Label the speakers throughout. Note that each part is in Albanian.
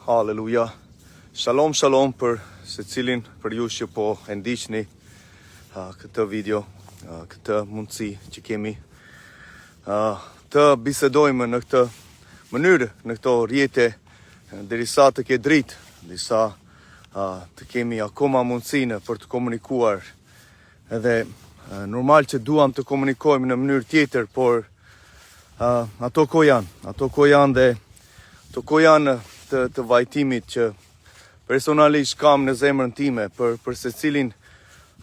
Speaker 1: Haleluja. Shalom, shalom për se cilin për ju që po e ndiqni këtë video, këtë mundësi që kemi të bisedojmë në këtë mënyrë, në këto rjete, derisa të ke dritë, derisa të kemi akoma mundësinë për të komunikuar. Edhe normal që duam të komunikojmë në mënyrë tjetër, por ato ko janë dhe ato ko janë të vajtimit që personalisht kam në zemrën time për se cilin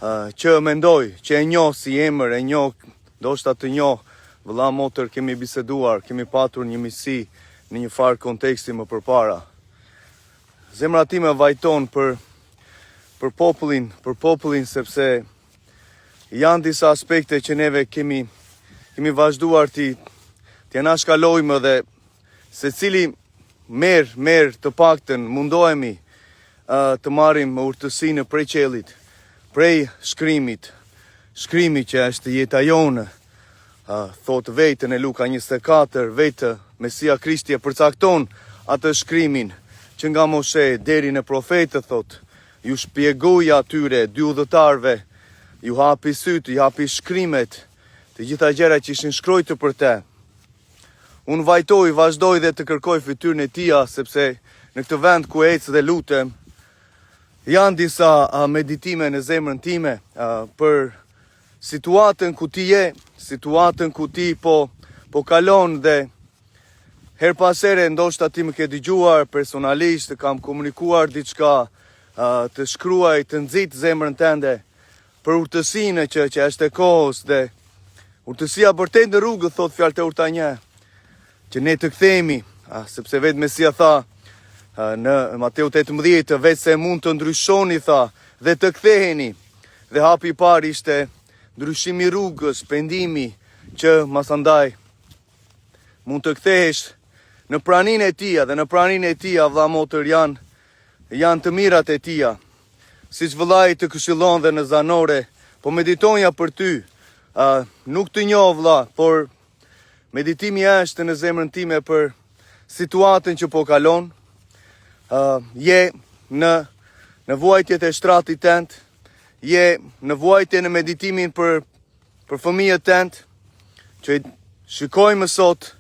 Speaker 1: që mendoj, që e njoh si emër, e njoh, ndoshta të njoh, vëlla motër, kemi biseduar, kemi patur një misi në një farë konteksti më përpara. Zemra time vajton për popullin sepse janë disa aspekte që neve kemi vazhduar t'ja nashkalojmë dhe se cili merë të paktën mundohemi të marrim urtësinë prej qelit, prej shkrimi që është jeta jonë, thot vetën e Luka 24, vetë Mesia Krishti e përcakton atë shkrimin që nga Moshe deri në profetë, thot, ju shpjegoi atyre dy udhëtarve, ju hapi sytë, ju hapi shkrimet, të gjitha gjërat që ishin shkruar për te. Unë vazhdoj dhe të kërkoj fytyrën e tia, sepse në këtë vend ku ecë dhe lutem, janë disa meditime në zemrën time për situatën ku ti je, situatën ku ti po kalon dhe her pas here ndoshta ti më ke dëgjuar personalisht, të kam komunikuar diçka, të shkruaj, të nxit zemrën tënde për urtësinë që është e kohës dhe urtësia vërtet në rrugë, thot fjalët e urtanja, që ne të kthehemi, sepse vetë Mesia tha në Mateu 18, vetë se mund të ndryshoni, tha, dhe të ktheheni. Dhe hapi i parë ishte ndryshimi rrugës, pendimi që masandaj mund të kthehesh në praninë e tia, dhe në praninë e tia, vëlla motër, janë të mirat e tia. Siç vëllai të këshillon dhe në zanore, po meditonja për ty, nuk të njoh vëlla, por meditimi është në zemrën time për situatën që po kalon, je në vuajtjet e shtratit tënd, je në vuajtje në meditimin për fëmijët tënd, që shikojmë sot,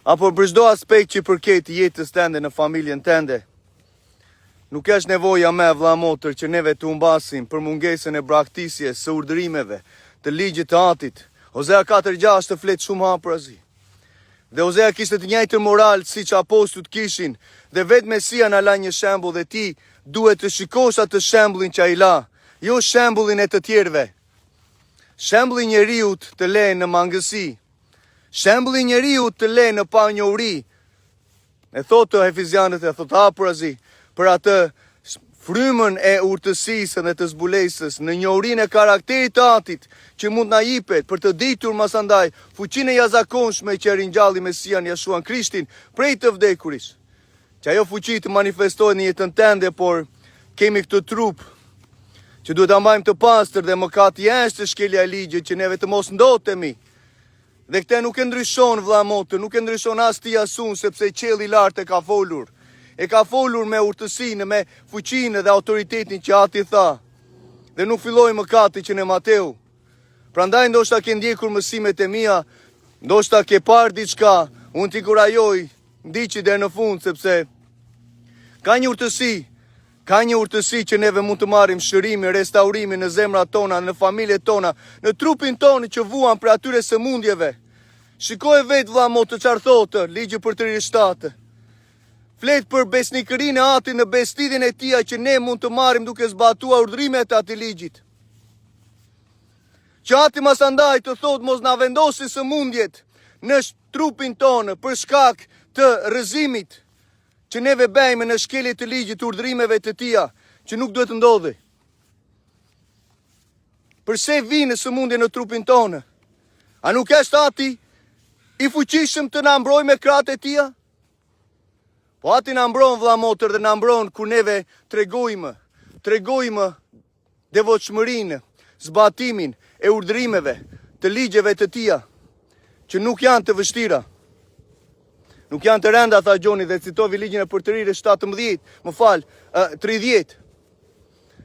Speaker 1: apo për çdo aspekt që përket jetës tënde në familjen tënde. Nuk është nevoja me vëlla motër që neve të humbasim për mungesën e braktisjes së urdhërimeve të ligjit të Atit. Ozea 4:6 të flet shumë hapërazi. Dhe Ozea kishte të njëjtën moral si që apostujt kishin, dhe vetë Mesia na la një shembull dhe ti duhet të shikosh atë shembullin që ai la, jo shembullin e të tjerëve. Shembulli i njeriut të le në mangësi, shembulli i njeriut të le në panjohuri. E thotë Efezianët, e thotë hapërazi, për atë frymën e urtësisë dhe të zbulesës në njohurinë e karakterit të Atit që mund na jepet për të ditur masandaj fuqinë e jashtëzakonshme që ringjalli Mesian Jeshuan Krishtin prej të vdekuris. Që ajo fuqi të manifestohet në jetën tënde, por kemi këtë trup që duhet ta mbajmë të pastër dhe mëkati është shkelja e ligjit që neve të mos ndotemi. Dhe këtë nuk e ndryshon vëlla motër, nuk e ndryshon as ti as unë, sepse qielli i lartë e ka folur. E ka folur me urtësinë, me fuqinë dhe autoritetin që Ati tha. Dhe nuk filloi mëkati që në Mateu. Prandaj ndoshta ke ndjekur mësimet e mia, ndoshta ke parë diçka, unë t'i kurajoj, ndiqi deri në fund, sepse ka një urtësi që neve mund të marrim shërimin, restaurimin në zemrat tona, në familjet tona, në trupin tonë që vuan për atyre sëmundjeve. Shikoj vetë vëlla motër çfarë thotë ligji për 37. Flet për besnikërinë e Atit në bestidhjen e tia që ne mund të marrim duke zbatuar urdhrimet e atij ligjit. Që Ati masandaj të thotë mos na vendosi sëmundjet në trupin tonë për shkak të rrëzimit që neve bëjmë në shkelje të ligjit, urdhrimeve të tia, që nuk duhet të ndodhi. Përse vinë sëmundje në trupin tonë? A nuk është Ati i fuqishëm të na mbrojë me krahët e tia? Po Ati na mbron vëlla motër dhe na mbron kur neve tregojmë devotshmërinë, zbatimin e urdhrimeve të ligjeve të tia, që nuk janë të vështira. Nuk janë të rënda, tha Gjoni, dhe citovi ligjin e Përtërirës 17, 30.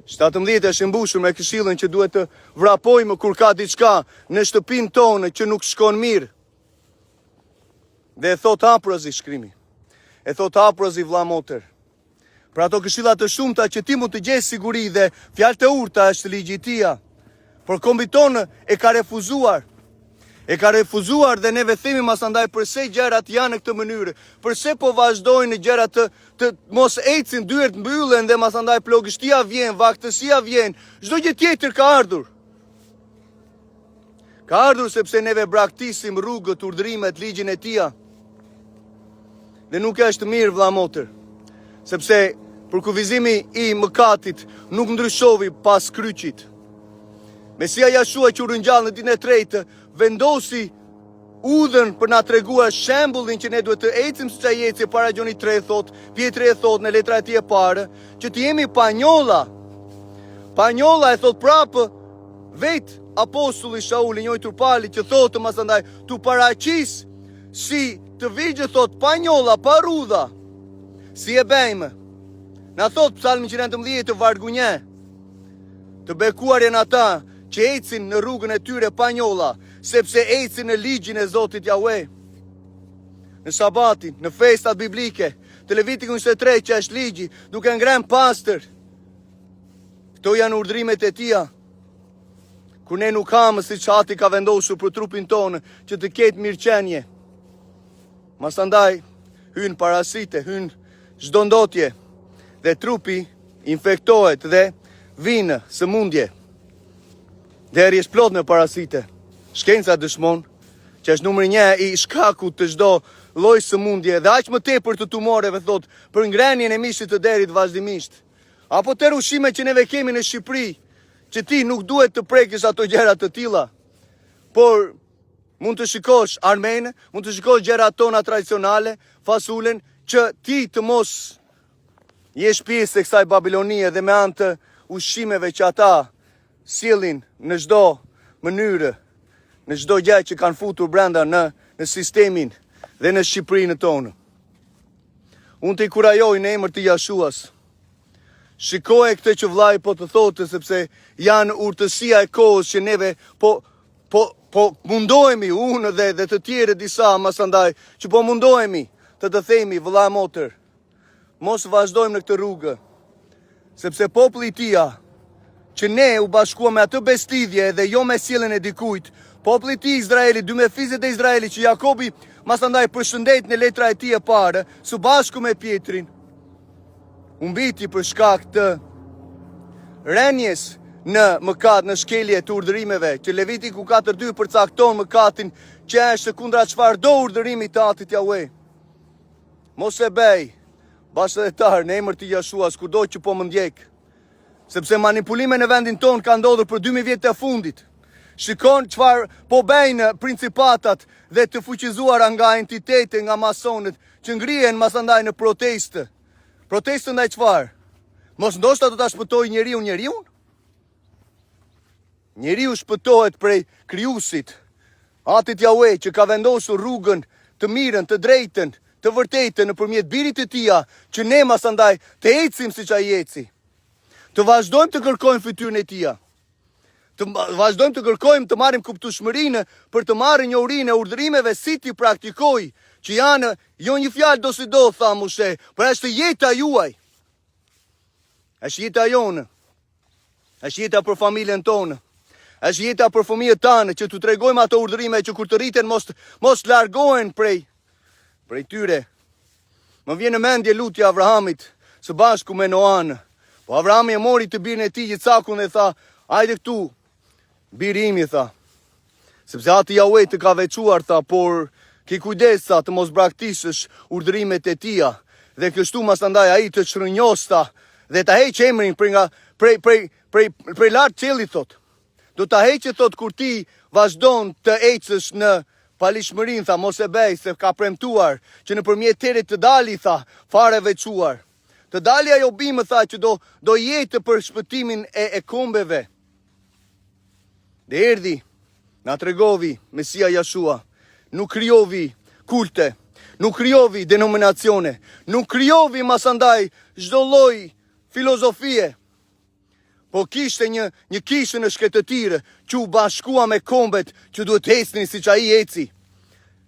Speaker 1: 17 është mbushur me këshillën që duhet të vrapojmë kur ka diçka në shtëpinë tonë që nuk shkon mirë. Dhe e thot hapurazi shkrimi. E thot hapurazi vlla motër. Për ato këshilla të shumta që ti mund të gjesh siguri dhe fjalë të urta është ligji i tij. Por kombi tonë e ka refuzuar. E ka refuzuar dhe neve themi masandaj përse gjërat janë në këtë mënyrë. Përse po vazhdojnë gjërat të mos ecin, dyert mbyllen dhe masandaj plogështia vjen, vaktësia vjen, çdo gjë tjetër ka ardhur. Ka ardhur sepse neve braktisim rrugët, urdhrimet, ligjin e tij. Dhe nuk është mirë vlla motër, sepse për kufizimi i mëkatit nuk ndryshovi pas kryqit. Mesia Jashua që u ringjall në ditën e tretë vendosi udhën për na treguar shembullin që ne duhet të ecim siç ai eci para Gjonit 3 thot, Pietri e thot në letra e tij e parë, që të jemi panjolla. Panjolla e thot prapë vet apostulli Shauli, njëjtur Pali që thotë masandaj tu paraqis si të vigjë thot panjolla, pa rudha. Si e bëjmë? Na thot Psalmi 119 të vargunje. Të bekuar janë ata që ecin në rrugën e tyre panjolla, sepse ecin në ligjin e Zotit Jahve. Në sabatin, në festat biblike, të Levitikun 23 që është ligji, duke ngrënë pastër. Këto janë urdhrimet e tij. Kur ne nuk kam siç Ati ka vendosur për trupin tonë që të ketë mirëqenie. Masandaj hyn parasite, hyn çdo ndotje dhe trupi infektohet dhe vinë sëmundje. Deri është plot me parasite. Shkenca dëshmon që është numri 1 i shkakut të çdo lloj sëmundje dhe aq më tepër të tumoreve thot për ngrënien e mishit të derit vazhdimisht. Apo të ushqime që neve kemi në Shqipëri, që ti nuk duhet të prekësh ato gjëra të tilla. Por mund të shikosh armene, mund të shikosh gjërat tona tradicionale, fasulen, që ti të mos jesh pjesë e kësaj Babilonie dhe me anë të ushqimeve që ata sjellin në çdo mënyrë, në çdo gjë që kanë futur brenda në sistemin dhe në Shqipërinë tonë. Unë të kurajoj në emër të Jashuas. Shikoj këtë që vllai po të thotë sepse janë urtësia e kohës që neve po mundohemi unë dhe të tjerë disa masandaj që po mundohemi të themi vëlla motër, mos vazhdojmë në këtë rrugë, sepse populli i tij që ne u bashkuam me atë bestidhje dhe jo me sjelljen e dikujt, populli i tij Izraeli, 12 fizet e Izraelit që Jakobi masandaj përshëndet në letra e tij e parë, së bashku me Pietrin, u mbiti për shkak të rënjes në mëkat, në shkelje të urdhërimeve, që Levitiku 4:2 përcakton mëkatin që është kundra çfarëdo urdhërimi të Atit Jahve. Mos e bëj, bashkëdhetar, në emër të Jashuas, kudo që po më ndjek, sepse manipulime në vendin tonë ka ndodhur për 2000 vjet të fundit. Shikon çfarë po bëjnë principatat dhe të fuqizuara nga entitete, nga masonët, që ngrihen masandaj në protestë. Protestë ndaj çfarë? Mos ndoshta do ta shpëtoj njeriu. Njeriu shpëtohet prej krijuesit, Atit Jahve, që ka vendosur rrugën të mirën, të drejtën, të vërtetën nëpërmjet birit të tij, që ne masandaj të ecim siç ai eci. Të vazhdojmë të kërkojmë fytyrën e tij. Të vazhdojmë të kërkojmë të marrim kuptueshmërinë për të marrë njohurinë e urdhërimeve si ti praktikoj, që janë jo një fjalë do si do, tha Moshe, por është jeta juaj. Është jeta jonë. Është jeta për familjen tonë. Është jeta për fëmijët tanë, që t'u tregojmë ato urdhërime që kur të rriten mos largohen prej tyre. Më vjen në mendje lutja Abrahamit së bashku me Noan. Po Abrahami e mori të birin e tij Icakun dhe tha, hajde këtu, biri im, i tha. Sepse Ati Jahve të ka veçuar, tha, por ki kujdes, tha, të mos braktisësh urdhrimet e tija. Dhe kështu masandaj ai të çrënjosta dhe ta heq emrin prej lart qiellit, thot. Do ta heqë, thot, kur ti vazhdon të ecësh në palishmërinë, tha, mos e bëj, se ka premtuar që nëpërmjet terit të dali, tha, fare veçuar. Të dali ajo bimë, tha, që do jetë për shpëtimin e kombeve. Dhe erdhi, na tregovi Mesia Jashua, nuk krijovi kulte, nuk krijovi denominacione, nuk krijovi masandaj çdo lloj filozofie. Po kishte një kishë në shkretëtire që u bashkua me kombet që duhet ecnin si që ai eci.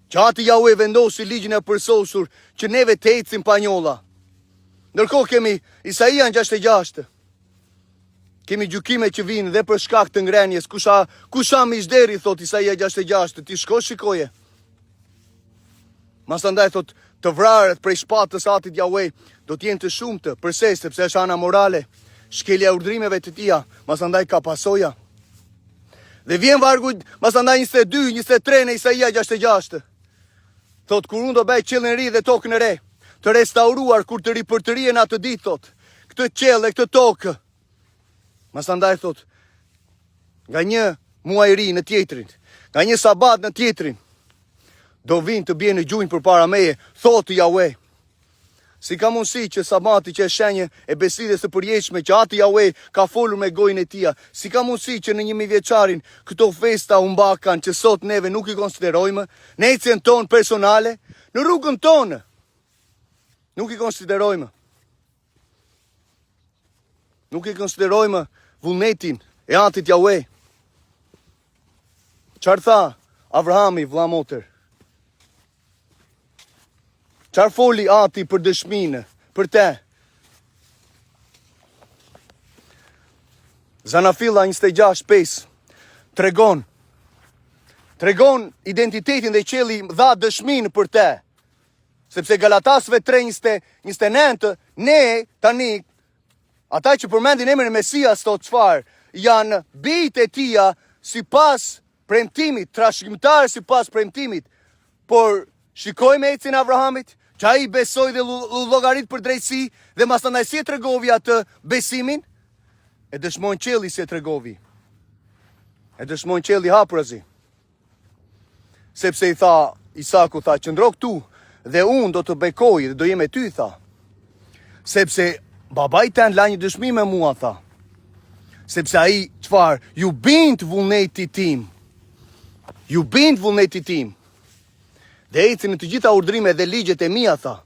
Speaker 1: Që ati Jahue vendosi ligjin e përsosur që neve të ecim pa njolla. Ndërkohë kemi Isaia 66. Kemi gjykime që vinë dhe për shkak të ngrenjes. Kusha mishderi, thot Isaia 66, ti shko shikoje. Masandaj thot të vrarët prej shpatës atit Jahue do t'jenë të shumtë. Përse? Sepse është ana morale. Shkelja urdhrimeve të tia, masandaj ka pasoja. Dhe vjen vargu masandaj 22, 23 në Isaia 66. Thot kur unë do bëj qiellin e ri dhe tokën e re, të restauruar kur të ripërtërien atë ditë, thot, këtë qiell dhe këtë tokë. Masandaj thot, nga një muaj ri në tjetrin, nga një sabat në tjetrin, do vinë të bjenë në gjunjë përpara meje, thot Jahue. Si ka mundësi që sabati që e shenjë e besidhes të përjeshme që ati Jahue ka folur me gojën e tia, si ka mundësi që në 1000 vjeçarin këto festa umbakan që sot neve nuk i konsiderojmë, në ecjen tonë personale, në rrugën tonë, nuk i konsiderojmë. Nuk i konsiderojmë vullnetin e atit Jahue. Qarë tha Avrahami, vlla motër? Qarë foli ati për dëshminë, për te? Zanafilla 26:5 tregon identitetin dhe qeli dha dëshminë për te. Sepse Galatasve 3:29, ne tani, ata që përmendin emrin e Mesias, thot çfarë? Janë bijtë e tia si pas premtimit, trashëgimtarë si pas premtimit. Por shikojmë ecin e Abrahamit, që ai besoi dhe llogarit për drejtësi dhe masandaj si e tregovi atë besimin, e dëshmon qielli si e tregovi. E dëshmon qielli haprazi. Sepse i tha Isaku, tha, qëndro këtu dhe unë do të bekoj dhe do jem me ty, tha. Sepse babai ten la një dëshmi me mua, tha. Sepse ai çfarë? Ju bind vullneti tim. Ju bind vullneti tim. Dhe ecin në të gjitha urdhrimet dhe ligjet e mia, tha.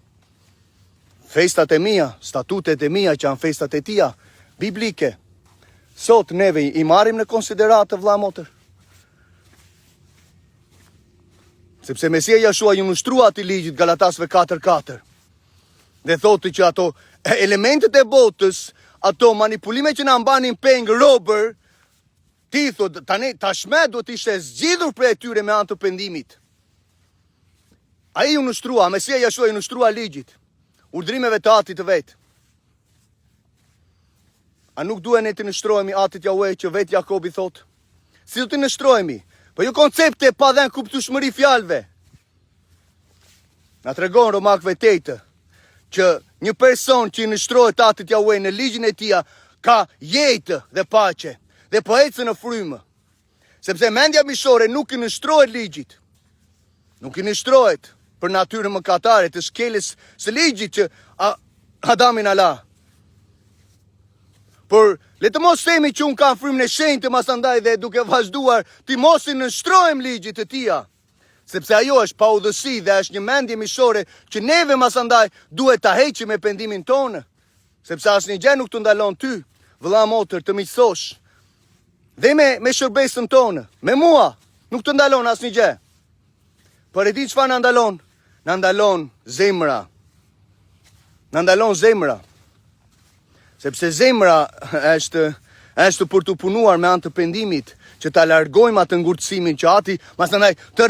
Speaker 1: Festat e mia, statutet e mia që janë festat e tia, biblike. Sot neve i marrim në konsideratë, vlla motër. Sepse Mesia Jashua ju nështrua ati ligjit Galatasve 4:4. Dhe thotë që ato elementet e botës, ato manipulime që na mbanin peng robër, ti thotë tani tashmë duhet ishte zgjidhur prej tyre me anë të pendimit. Ai ju nështrua, Mesia Jashua ju nështrua ligjit, urdhrimeve të atit të vet. A nuk duhen ne të nështrohemi atit Jahue që vet Jakobi thotë? Si do të nështrohemi? Po jo koncepte pa dhenë kuptueshmëri fjalëve. Na tregon Romakëve 8 që një person që i nështrohet atit Jahue në ligjin e tia ka jetë dhe paqe dhe po ecën në frymë. Sepse mendja mishore nuk i nështrohet ligjit. Nuk i nështrohet për natyrën mëkatare të shkeljes së ligjit që Adamin ala. Por le të mos themi që unë kam frymën e shenjtë masandaj dhe duke vazhduar ti mos i nështrohem ligjit të tia. Sepse ajo është pa udhësi dhe është një mendje mishore që neve masandaj duhet ta heqim me pendimin tonë. Sepse asnjë gjë nuk të ndalon ty, vëlla motër, të miqësosh. Dhe me shërbesën tonë, me mua, nuk të ndalon asnjë gjë. Por e di çfarë na ndalon? Na ndalon zemra. Na ndalon zemra. Sepse zemra është për të punuar me anë të pendimit, që ta largojmë atë ngurtësimin që ati, masandaj të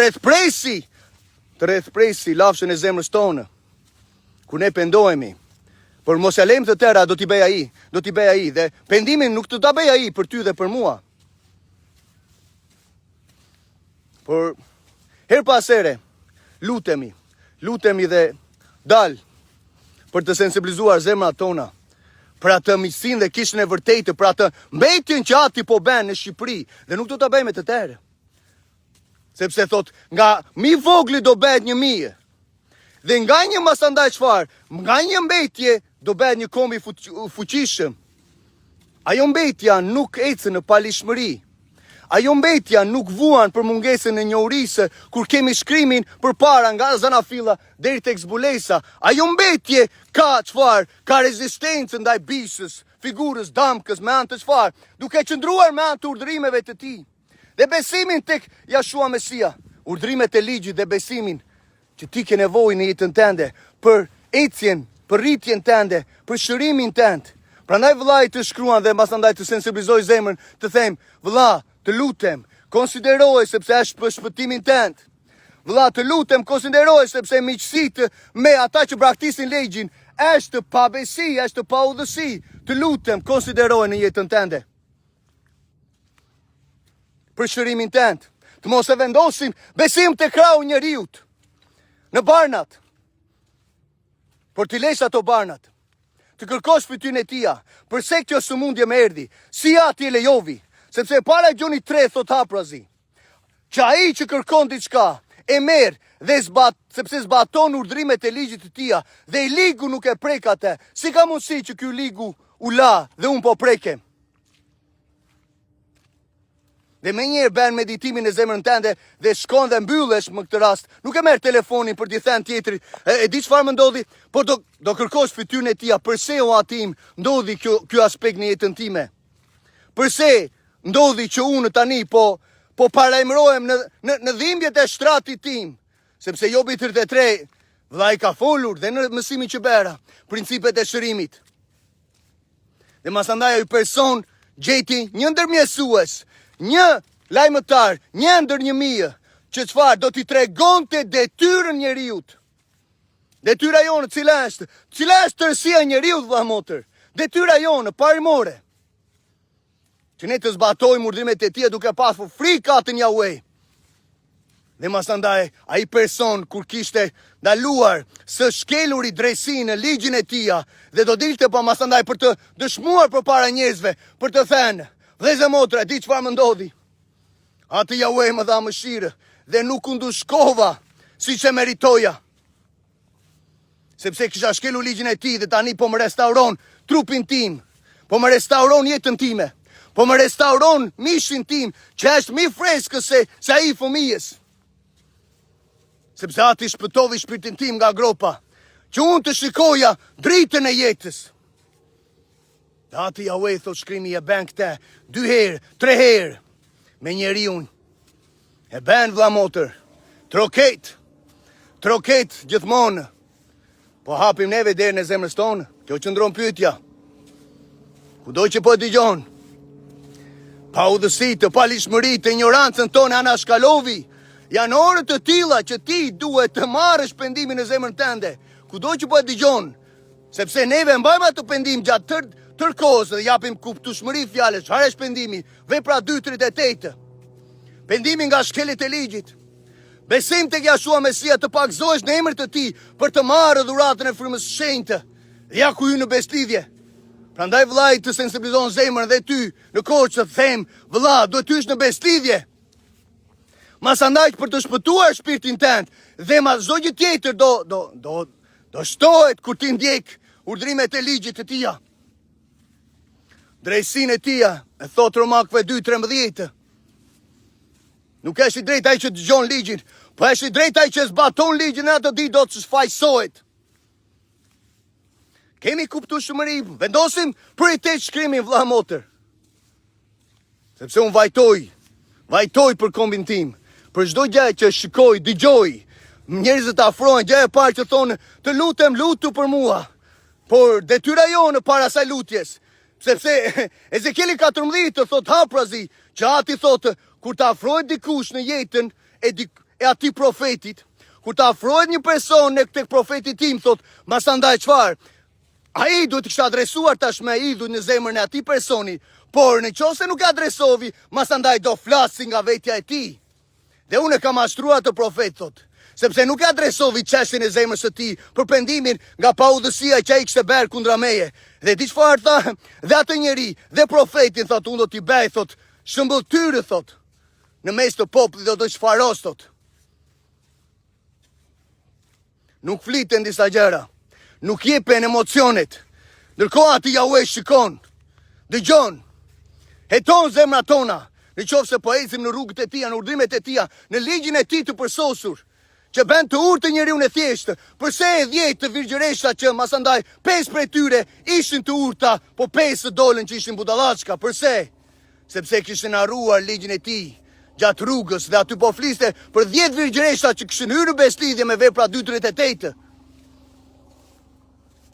Speaker 1: rrethpresi lafshën e zemrës tonë. Kur ne pendohemi, por mos ja lejmë të tëra, do t'i bëj ai, dhe pendimin nuk të ta bëj ai për ty dhe për mua. Por her pas here lutemi dhe dal për të sensibilizuar zemrat tona për atë miqësinë dhe kishën e vërtetë, për atë mbetjen që ati po bën në Shqipëri, dhe nuk do ta bëjmë të tërë. Sepse thot, nga mi vogli do bëhet një mije. Dhe nga një masandaj çfarë, nga një mbetje do bëhet një kombi fuqishëm. Ajo mbetja nuk ecën në palishmëri. ajo mbetja nuk vuan për mungesën e njohurisë kur kemi shkrimin përpara nga Zanafilla deri tek zbulesa. Ajo mbetje ka çfarë? Ka rezistencë ndaj bishës, figurës damkës me anë të çfarë? Duke qëndruar me anë të urdhërimeve të tij. Dhe besimin tek Yeshua Mesia, urdhrimet e ligjit dhe besimin që ti ke nevojë në jetën tënde për ecjen, për rritjen tënde, për shërimin tënd. Prandaj vëllai të shkruan dhe mbasandaj të sensibilizoj zemrën, të them, vëlla, të lutem, konsideroj sepse është për shpëtimin tënd. Vëlla, të lutem, konsideroj sepse miqësitë me ata që braktisin ligjin është pabesi, është pa udhësi. Të lutem, konsideroj në jetën tënde. Për shërimin tënd, të mos e vendosim besim të krau njeriut në barnat, por t'i lesh ato barnat, të kërkosh fytyrën e tia, përse kjo sëmundje më erdhi, si ati e lejovi, sepse para Gjoni 3 thot Haprazi, që ai që kërkon diçka e merr dhe sepse zbaton urdhrimet e ligjit të tia, dhe i ligu nuk e prek atë, si ka mundësi që ky ligu u la dhe unë po prekem? Dhe me njerë ben meditimin e zemrën tënde dhe shkon dhe mbyllesh më këtë rast. Nuk e merr telefonin për t'i thënë tjetrit, e di çfarë më ndodhi, por do kërkosh fytyrën e tia, përse o atim ndodhi ky aspekt në jetën time? Përse ndodhi që unë tani po parajmërohem në dhimbjet e shtratit tim? Sepse Jobi 33, vllai ka folur dhe në mësimin që bera, principet e shërimit. Dhe masandaj ai person gjeti një ndërmjesues, një lajmëtar, një ndër 1000, që çfarë do t'i tregonte detyrën njeriut. Detyra jonë cila është tërësia e njeriut, vëlla motër. Detyra jonë parimore. Që ne të zbatojmë urdhrimet e tij duke pasur frikatën Yahweh. Dhe masandaj ai person kur kishte ndaluar së shkeluri drejtsinë në ligjin e tij dhe do dilte pa masandaj për të dëshmuar përpara njerëzve, për të thënë, vëllezër motra, di çfarë më ndodhi? Atë Yahweh më dha mëshirë dhe nuk u ndushkova siç e meritoja. Sepse kisha shkelur ligjin e tij dhe tani po më restauron trupin tim, po më restauron jetën time, po më restauron mishin tim, që është më freskë se ai fëmijës. Sepse ati shpëtovi shpirtin tim nga gropa, që unë të shikoja dritën e jetës. Dhe ati Yahweh thot shkrimi e ben këte 2 herë, 3 herë me njeriun. E ben vëlla motër, troket gjithmonë. Po hapim neve derën e zemrës tonë, kjo qëndron pyetja. Kudo që po dëgjon, pa udhësitë, pa lishmëritë, ignorancën tonë anashkalovi, janë orë të tilla që ti duhet të marrësh pendimin në zemrën tënde. Kudo që po dëgjon, sepse neve mbajmë atë pendim gjatë tërkohës dhe japim kuptueshmëri fjalës. Çfarë është pendimi? Vepra 2:38. Pendimi nga shkelet e ligjit. Besim tek Yeshua Mesia, të pagzohesh në emër të tij për të marrë dhuratën e frymës së shenjtë. Ja ku hy në bestlidhje. Prandaj vëllai të sensibilizon zemrën dhe ty në kohë që them, vëlla, duhet ty në bestlidhje. Masandaj për të shpëtuar shpirtin tënd dhe mas çdo gjë tjetër do shtohet kur ti ndjek urdhrimet e ligjit të tij. Drejtsinë e tij, e thot Romakëve 2:13. Nuk është i drejtë ai që dëgjon ligjin, po është i drejtë ai që zbaton ligjin, atë ditë do të shfaqsohet. Kemi kuptueshmëri, vendosim prioritet shkrimin vëlla motër. Sepse unë vajtoj për kombin tim, për çdo gjë që shikoj, dëgjoj. Njerëzit afrohen, gjë e parë që thonë, të lutem, lutu për mua. Por detyra jonë para asaj lutjes. Sepse Ezekieli 14 thot Haprazi, që ati thotë, kur të afrohet dikush në jetën e ati profetit, kur të afrohet një person në tek profetit tim, thot, masandaj çfarë? Ai duhet të kishte adresuar tashmë idhuj në zemrën e ati personi, por në qoftë se nuk e adresovi, masandaj do flasi nga vetja e tij. Dhe unë e kam mashtruar atë profet, thot, sepse nuk e adresovi çështjen e zemrës së tij për pendimin nga paudhësia që ai kishte bërë kundra meje. Dhe di çfarë tha? Dhe atë njeri, dhe profetin, thot, unë do t'i bëj, thot, shëmbëltyrë, thot, në mes të popullit do të çfaros, thot. Nuk fliten disa gjëra, nuk jepen emocionet. Ndërkohë aty Yahweh shikon, dëgjon, heton zemrat tona, në qoftë se po ecim në rrugët e tia, në urdhrimet e tia, në ligjin e tij të përsosur, që bën të urtë njeriu në thjeshtë. Përse e 10 të virgjëreshta që masandaj 5 prej tyre ishin të urta, po 5 dolën që ishin budallachka. Përse? Sepse kishin harruar ligjin e tij gjatë rrugës dhe aty po fliste për 10 virgjëreshta që kishin hyrë në beslidhje me vepra 2:38.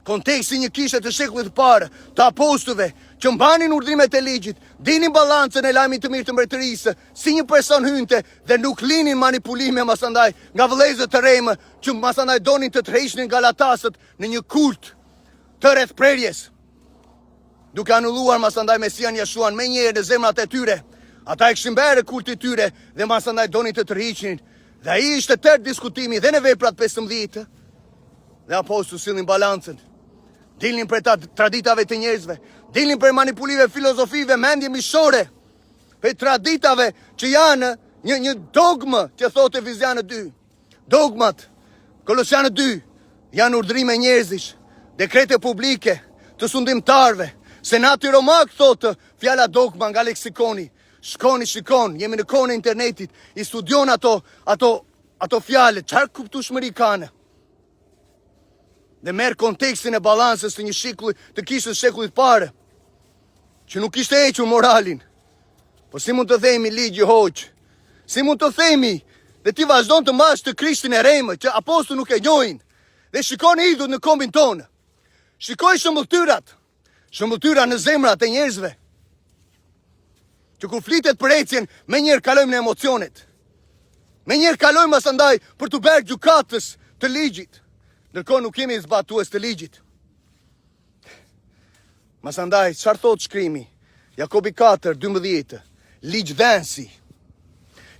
Speaker 1: Konteksti një kishe të shekullit të parë, të apostujve, që mbanin urdhrimet e ligjit, dinin balancën e lajmit të mirë të mbretërisë, si një person hynte dhe nuk linin manipulime masandaj nga vëllezërit të remë që masandaj donin të tërheqnin galatasët në një kult të rrethprerjes, duke anulluar masandaj Mesian Jashuan me njëherë në zemrat e tyre. Ata e kishin bërë kultin e tyre dhe masandaj donin të tërhiqnin. Dhe ai ishte tërë diskutimi dhe në veprat 15 dhe apostujt sillnin balancën. Dilnin për traditave të njerëzve, dilnin për manipulive filozofive, mendje mishore, për traditave që janë një dogmë që thotë Efesianë 2. Dogmat, Kolosianë 2, janë urdhrime njerëzish, dekrete publike të sundimtarve. Senati Romak thotë fjala dogma nga leksikoni. Shikon, jemi në kohën e internetit, i studion ato fjale, çfarë kuptueshmëri kanë. Dhe merë kontekstin e balansës të një shekull të kishës shekullit parë, që nuk ishte hequr moralin. Po si mund të themi ligji hoq? Si mund të themi dhe ti vazhdon të mbash të Krishtin e remë, që apostujt nuk e njohin? Dhe shikoni idhut në kombin tonë. Shikoj shëmbëltyra në zemrat e njerëzve, që kur flitet për ecjen, me njerë kalojmë në emocionet. Me njerë kalojmë asandaj për të bërë gjykatës të ligjit. Ndërkohë nuk kemi zbatues të ligjit. Masandaj, çfarë thot shkrimi? Jakobi 4:12. Ligjdhensi.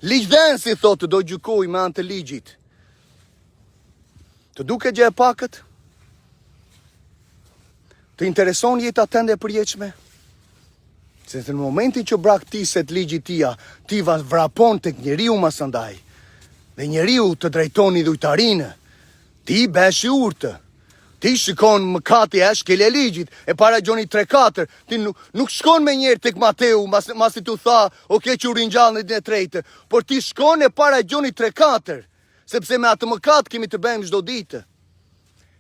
Speaker 1: Ligjdhensi thotë do gjykoj me anë të ligjit. Të duke gjë e pakët? Të intereson jeta tënde e përjetshme? Se në momentin që braktiset ligji tia, ti vrapon tek njeriu masandaj. Dhe njeriu të drejtoni dhujtarinë. Ti besh i urtë. Ti shikon mëkati e shkel e ligjit, e para Gjoni 3:4. Ti nuk shkon me njerë tek Mateu, masi tu tha, oke që u ringjall në ditën e tretë, por ti shkon e para Gjoni 3:4, sepse me atë mëkat kemi të bëjmë çdo ditë.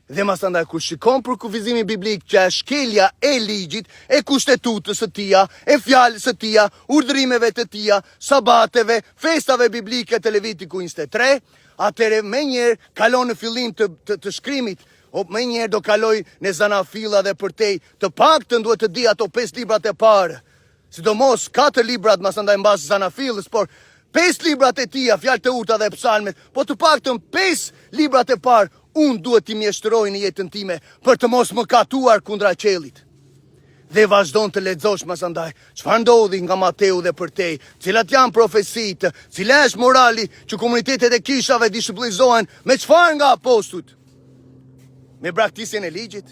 Speaker 1: Dhe masandaj kur shikon për kufizimin biblik që e shkelja e ligjit, e kushtetutës së tia, e fjalës së tia, urdhrimeve të tia, sabateve, festave biblike të Levitiku 23, atëre me njerë kalon në fillim të shkrimit, o me njerë do kaloj në zanafilla dhe përtej, të paktën duhet të di ato 5 librat e parë. Sidomos 4 librat masandaj mbas zanafillës, por 5 librat e tia, fjalë të urta dhe psalmet, po të paktën 5 librat e parë, unë duhet t'i mjeshtëroj në jetën time për të mos më katuar kundra qelit. Dhe vazhdon të lexosh masandaj çfarë ndodhi nga Mateu dhe përtej, cilat janë profecitë, cila është morali që komunitetet e kishave dishiplinizohen me çfarë nga apostujt. Me braktisjen e ligjit.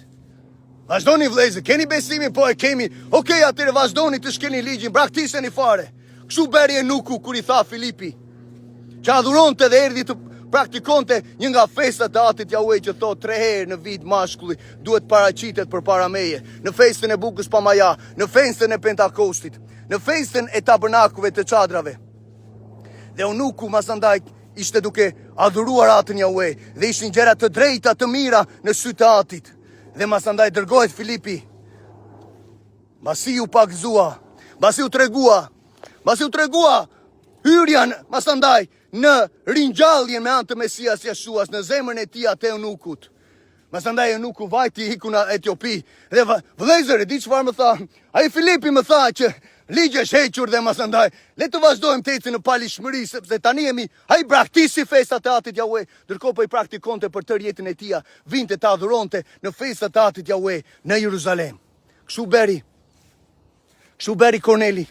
Speaker 1: Vazhdoni vëllezër, keni besimin, po e kemi. Okej, atëre vazhdoni të shkeni ligjin, braktiseni fare. Kështu bëri Enuku kur i tha Filipi, që adhuronte dhe erdhi të praktikonte një nga festat e Atit Jahue që thot 3 herë në vit mashkulli duhet paraqitet përpara meje, në festën e bukës pa maja, në festën e Pentakostit, në festën e tabernakujve të çadrave. Dhe Enuku masandaj ishte duke adhuruar Atin Jahue dhe ishin gjëra të drejta të mira në sytë të Atit. Dhe masandaj dërgohet Filipi. Mbasi u pagëzua, mbasi u tregua hyrjan masandaj në ringjalljen me anë të Mesias Jeshuas në zemrën e tij atë Enukut. Masandaj Enuku vajti iku në Etiopi. Dhe vëllezër, e di çfarë më tha? Ai Filipi më tha që ligji është hequr dhe masandaj le të vazhdojmë të ecim në palishmëri, sepse tani jemi ai braktisi festat e Atit Jahue, ndërkohë po i praktikonte për tërë jetën e tij, vinte të adhuronte në festat e Atit Jahue në Jeruzalem. Kështu bëri Korneli.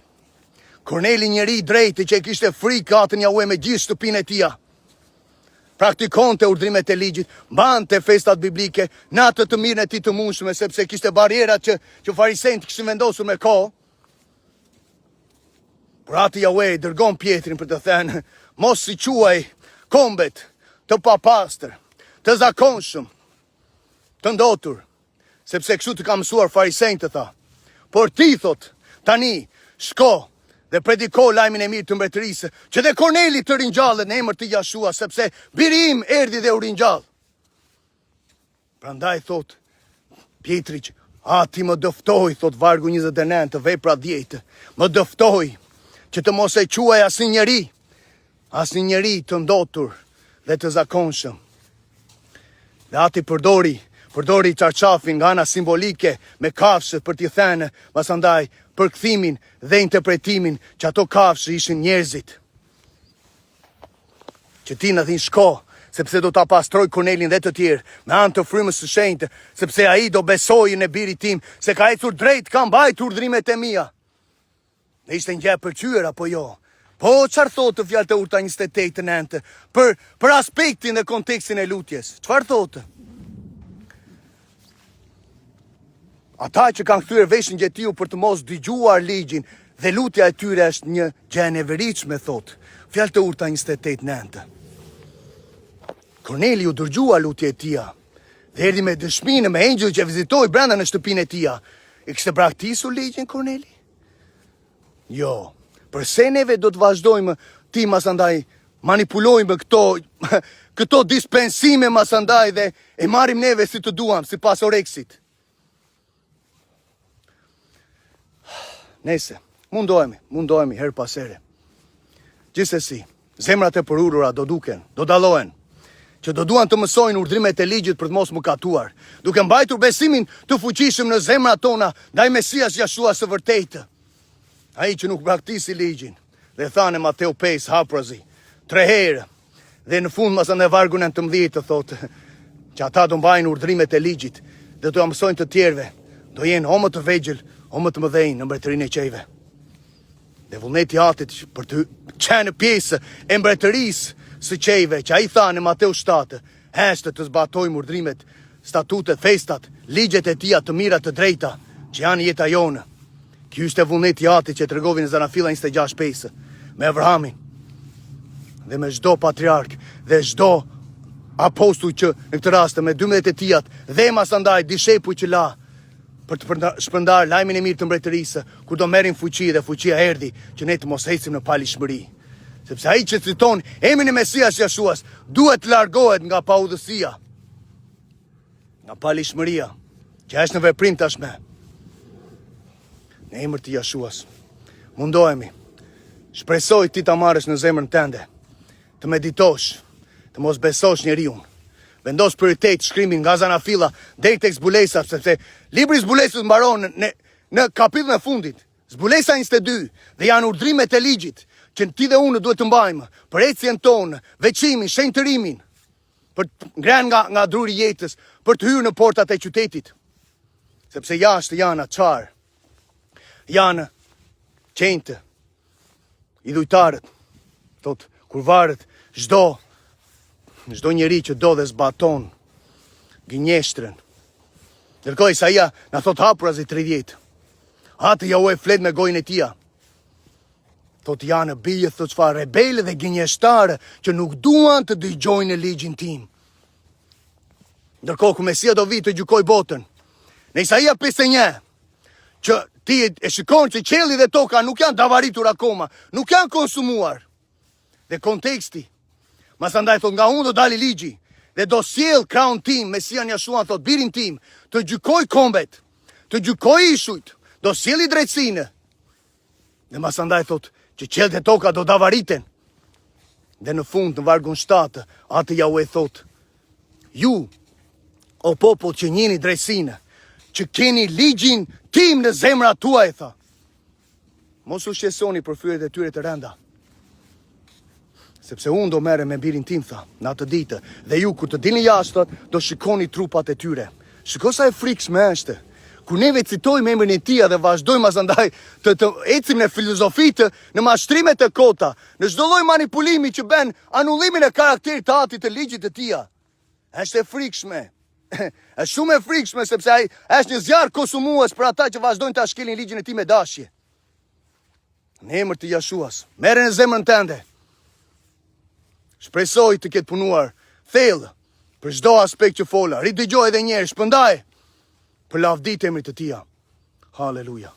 Speaker 1: Korneli njeri i drejtë që e kishte frikë Atin Jahue me gjithë shtëpinë e tij. Praktikonte urdhrimet e ligjit, mbante festat biblike, në atë të mirën e tij të mundshme, sepse kishte barrierat që farisejt kishin vendosur me kohë. Por Ati Jahue dërgon Pjetrin për të thënë, mos si quaj kombet të papastër, të zakonshëm, të ndotur, sepse kështu të ka mësuar farisejt të tha. Por ti thot, tani, shko dhe prediko lajmin e mirë të mbretërisë, që dhe Korneli të ringjallët në emër të Jashua, sepse biri im erdhi dhe u ringjall. Prandaj thot Pietri që ti më dëftoj, thot vargu 29 të Vepra 10, më dëftoj që të mos e quaj asnjë njeri të ndotur dhe të zakonshëm. Dhe ati përdori qarqafin nga ana simbolike me kafshët për t'i thënë pasandaj përkthimin dhe interpretimin që ato kafshë ishin njerëzit. Që ti në thinë shko, sepse do ta pastroj Kornelin dhe të tjerë me anë të frymës së shenjtë, sepse ai do besojë në birin tim, se ka ecur drejt, ka mbajtur urdhrimet e mia. Dhe ishte një gjë e pëlqyer apo jo? Po çfarë thotë fjalët e Urta 28:9 për aspektin dhe kontekstin e lutjes? Çfarë thotë? Ata që kanë kthyer veshin gjetiu për të mos dëgjuar ligjin dhe lutja e tyre është një gjë e neveritshme, thotë fjalët e Urta 28:9. Korneli u dërgjua lutje e tia dhe erdhi me dëshminë me engjëll që vizitoi brenda në shtëpinë e tia. E kishte braktisur ligjin Korneli? Jo. Përse neve do të vazhdojmë ti masandaj manipulojmë këto dispensime masandaj dhe e marrim neve si të duam, si pas oreksit. Nese, mundohemi her pas here. Gjithsesi, zemrat e përurura do duken, do dalohen, që do duan të mësojnë urdhrimet e ligjit për të mos mëkatuar, duke mbajtur besimin të fuqishëm në zemrat tona ndaj Mesias Jashua së vërtetë. Ai që nuk praktisi ligjin, dhe tha në Mateu 5 haprazi 3 herë, dhe në fund masën e vargu 19 të thotë që ata do mbajnë urdhrimet e ligjit dhe do mësojnë të tjerëve, do jenë o më të vegjël, o më të mëdhenj në mbretërinë e qejve. Dhe vullneti atit për të qenë pjesë e mbretërisë së qejve, që ai tha në Mateu 7, heshte të zbatojmë urdhrimet, statutet, festat, ligjet e tia të mira të drejta, që janë jeta jonë. Ky ishte vullneti ati që tregovi në Zanafilla 26:5 me Avrahamin dhe me çdo patriark dhe çdo apostull që në këtë rast me 12 e tijat dhe masandaj dishepuj që la për të shpërndar lajmin e mirë të mbretërisë, kur do merrin fuqi dhe fuqia erdhi që ne të mos ecim në palishmëri. Sepse ai që citon emrin e Mesias Jashuas duhet të largohet nga paudhësia, nga palishmëria, që është në veprim tashme. Në emër të Jashuas, mundohemi, shpresoj ti ta marrësh në zemrën tënde, të meditosh, të mos besosh njeriun. Vendos prioritet shkrimin nga Zanafilla deri tek zbulesa, sepse libri i zbulesës mbaron në kapitullin e fundit. Zbulesa 22 dhe janë urdhrimet e ligjit që ti dhe unë duhet të mbajmë për ecjen tonë, veçimin, shenjtërimin, për të ngrënë nga druri i jetës, për të hyrë në portat e qytetit. Sepse jashtë janë açar, janë qenjtë, idhujtarët, thot kur varet çdo njeri që do dhe zbaton gënjeshtrën. Ndërkohë Isaia na thot Hapurazi 30. Atë ja u e flet me gojën e tia. Thot janë bije, thot çfarë, rebele dhe gënjeshtare që nuk duan të dëgjojnë ligjin tim. Ndërkohë ku Mesia do vi të gjykoj botën. Në Isaia 51, që ti e shikon që qielli dhe toka nuk janë davaritur akoma, nuk janë konsumuar. Dhe konteksti, masandaj thot nga unë do dali ligji dhe do sjell krahun tim, Mesian Jashua thot birin tim, të gjykoj kombet, të gjykoj ishujt, do sjelli drejtsinë. Dhe masandaj thot që qiellit e toka do davariten. Dhe në fund në vargun 7, atë ja u e thot, ju, o popull që njini drejtsinë, që keni ligjin tim në zemrat tuaj, tha. Mos u shqetësoni për fyret e tyre të rënda. Sepse unë do merrem me birin tim, tha, në atë ditë, dhe ju kur të dilni jashtë, do shikoni trupat e tyre. Shiko sa e frikshme është. Kur neve citojmë emrin e tij dhe vazhdojmë asandaj të ecim në filozofitë, në mashtrimet e kota, në çdo lloj manipulimi që bën anullimin e karakterit të atit të ligjit të tij. Është e frikshme. Është shumë e frikshme sepse ai është një zjarr konsumues për ata që vazhdojnë ta shkelin ligjin e tij me dashje. Në emër të Jashuas, merre në zemrën tënde. Shpresoj të ketë punuar thellë për çdo aspekt që fola. Ridëgjoj edhe një herë, shpëndaj për lavdit emrit të tij. Haleluja.